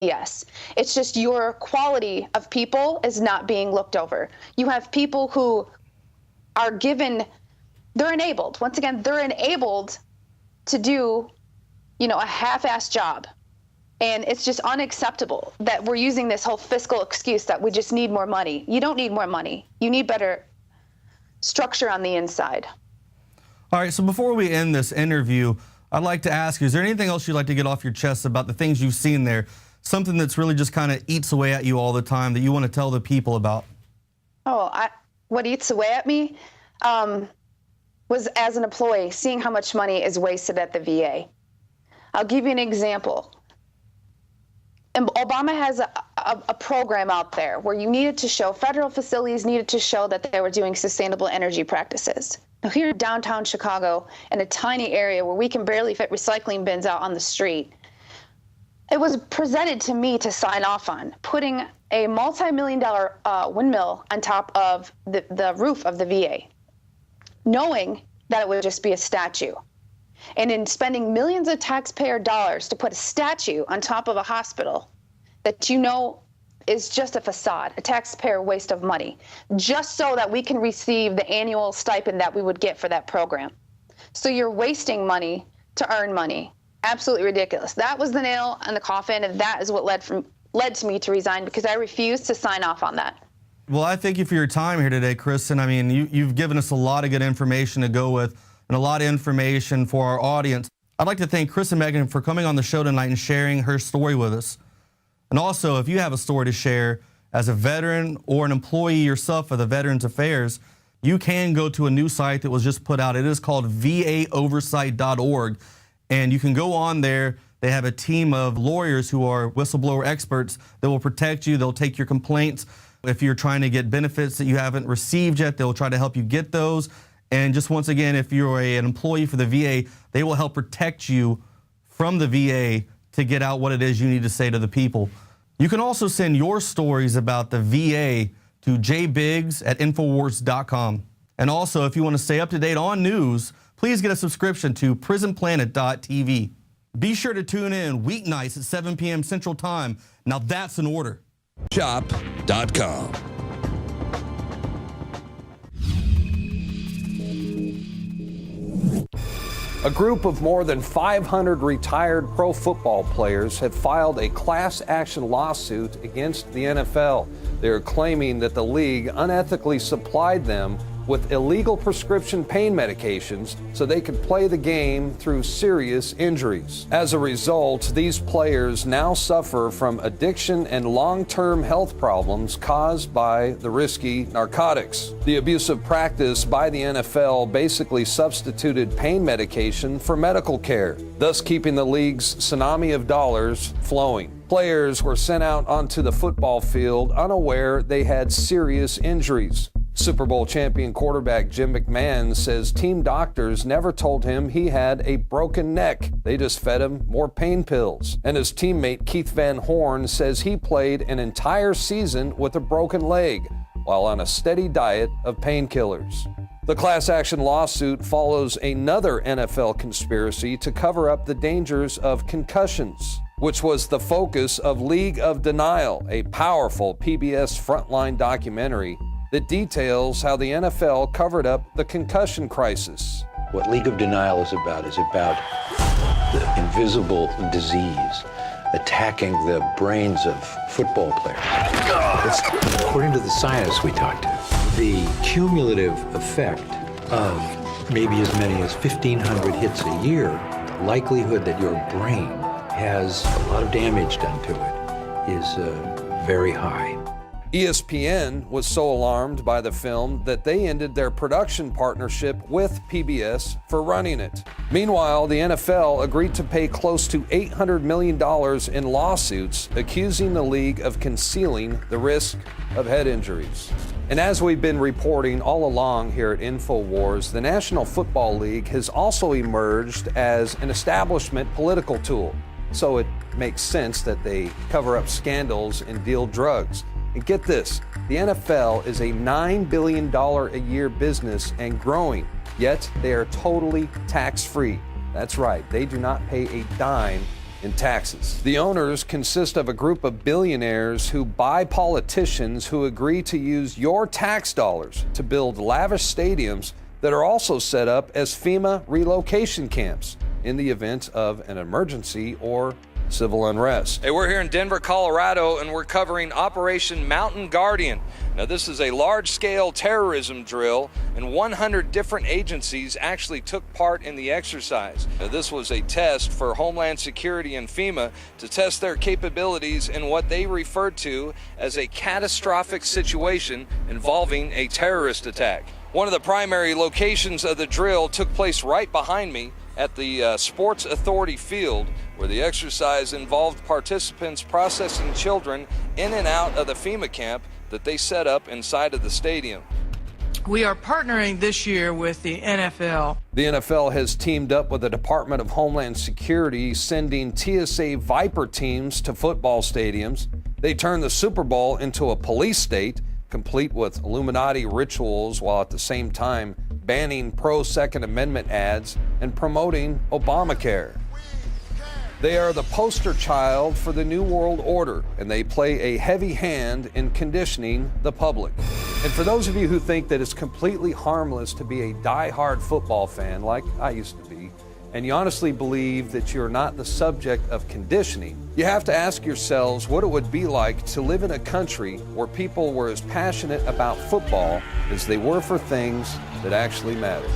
Yes. It's just your quality of people is not being looked over. You have people who are given, they're enabled. Once again, they're enabled to do, a half-assed job. And it's just unacceptable that we're using this whole fiscal excuse that we just need more money. You don't need more money. You need better structure on the inside. All right, so before we end this interview, I'd like to ask you, is there anything else you'd like to get off your chest about the things you've seen there? Something that's really just kind of eats away at you all the time that you want to tell the people about? What eats away at me was, as an employee, seeing how much money is wasted at the VA. I'll give you an example. Obama has a program out there where federal facilities needed to show that they were doing sustainable energy practices. Now, here in downtown Chicago, in a tiny area where we can barely fit recycling bins out on the street, it was presented to me to sign off on, putting a multi-million-dollar windmill on top of the roof of the VA, knowing that it would just be a statue. And in spending millions of taxpayer dollars to put a statue on top of a hospital that is just a facade, a taxpayer waste of money, just so that we can receive the annual stipend that we would get for that program. So you're wasting money to earn money. Absolutely ridiculous. That was the nail in the coffin, and that is what led to me to resign, because I refused to sign off on that. Well, I thank you for your time here today, Kristen. I mean, you've given us a lot of good information to go with and a lot of information for our audience. I'd like to thank Chris and Megan for coming on the show tonight and sharing her story with us. And also, if you have a story to share as a veteran or an employee yourself of the Veterans Affairs, you can go to a new site that was just put out. It is called vaoversight.org. And you can go on there. They have a team of lawyers who are whistleblower experts that will protect you. They'll take your complaints. If you're trying to get benefits that you haven't received yet, they'll try to help you get those. And just once again, if you're an employee for the VA, they will help protect you from the VA to get out what it is you need to say to the people. You can also send your stories about the VA to jbiggs@infowars.com. And also, if you want to stay up to date on news, please get a subscription to prisonplanet.tv. Be sure to tune in weeknights at 7 p.m. Central Time. Now that's an order. Shop.com. A group of more than 500 retired pro football players have filed a class action lawsuit against the NFL. They're claiming that the league unethically supplied them with illegal prescription pain medications so they could play the game through serious injuries. As a result, these players now suffer from addiction and long-term health problems caused by the risky narcotics. The abusive practice by the NFL basically substituted pain medication for medical care, thus keeping the league's tsunami of dollars flowing. Players were sent out onto the football field unaware they had serious injuries. Super Bowl champion quarterback Jim McMahon says team doctors never told him he had a broken neck. They just fed him more pain pills. And his teammate Keith Van Horn says he played an entire season with a broken leg while on a steady diet of painkillers. The class action lawsuit follows another NFL conspiracy to cover up the dangers of concussions, which was the focus of League of Denial, a powerful PBS Frontline documentary that details how the NFL covered up the concussion crisis. What League of Denial is about the invisible disease attacking the brains of football players. According to the scientists we talked to, the cumulative effect of maybe as many as 1,500 hits a year, the likelihood that your brain has a lot of damage done to it is very high. ESPN was so alarmed by the film that they ended their production partnership with PBS for running it. Meanwhile, the NFL agreed to pay close to $800 million in lawsuits accusing the league of concealing the risk of head injuries. And as we've been reporting all along here at InfoWars, the National Football League has also emerged as an establishment political tool. So it makes sense that they cover up scandals and deal drugs. And get this, the NFL is a $9 billion a year business and growing, yet they are totally tax-free. That's right, they do not pay a dime in taxes. The owners consist of a group of billionaires who buy politicians who agree to use your tax dollars to build lavish stadiums that are also set up as FEMA relocation camps in the event of an emergency or civil unrest. Hey, we're here in Denver, Colorado, and we're covering Operation Mountain Guardian. Now, this is a large-scale terrorism drill, and 100 different agencies actually took part in the exercise. Now, this was a test for Homeland Security and FEMA to test their capabilities in what they referred to as a catastrophic situation involving a terrorist attack. One of the primary locations of the drill took place right behind me at the Sports Authority field, where the exercise involved participants processing children in and out of the FEMA camp that they set up inside of the stadium. We are partnering this year with the NFL. The NFL has teamed up with the Department of Homeland Security, sending TSA Viper teams to football stadiums. They turned the Super Bowl into a police state, complete with Illuminati rituals, while at the same time banning pro-Second Amendment ads and promoting Obamacare. They are the poster child for the New World Order, and they play a heavy hand in conditioning the public. And for those of you who think that it's completely harmless to be a die-hard football fan, like I used to be, and you honestly believe that you're not the subject of conditioning, you have to ask yourselves what it would be like to live in a country where people were as passionate about football as they were for things that actually mattered.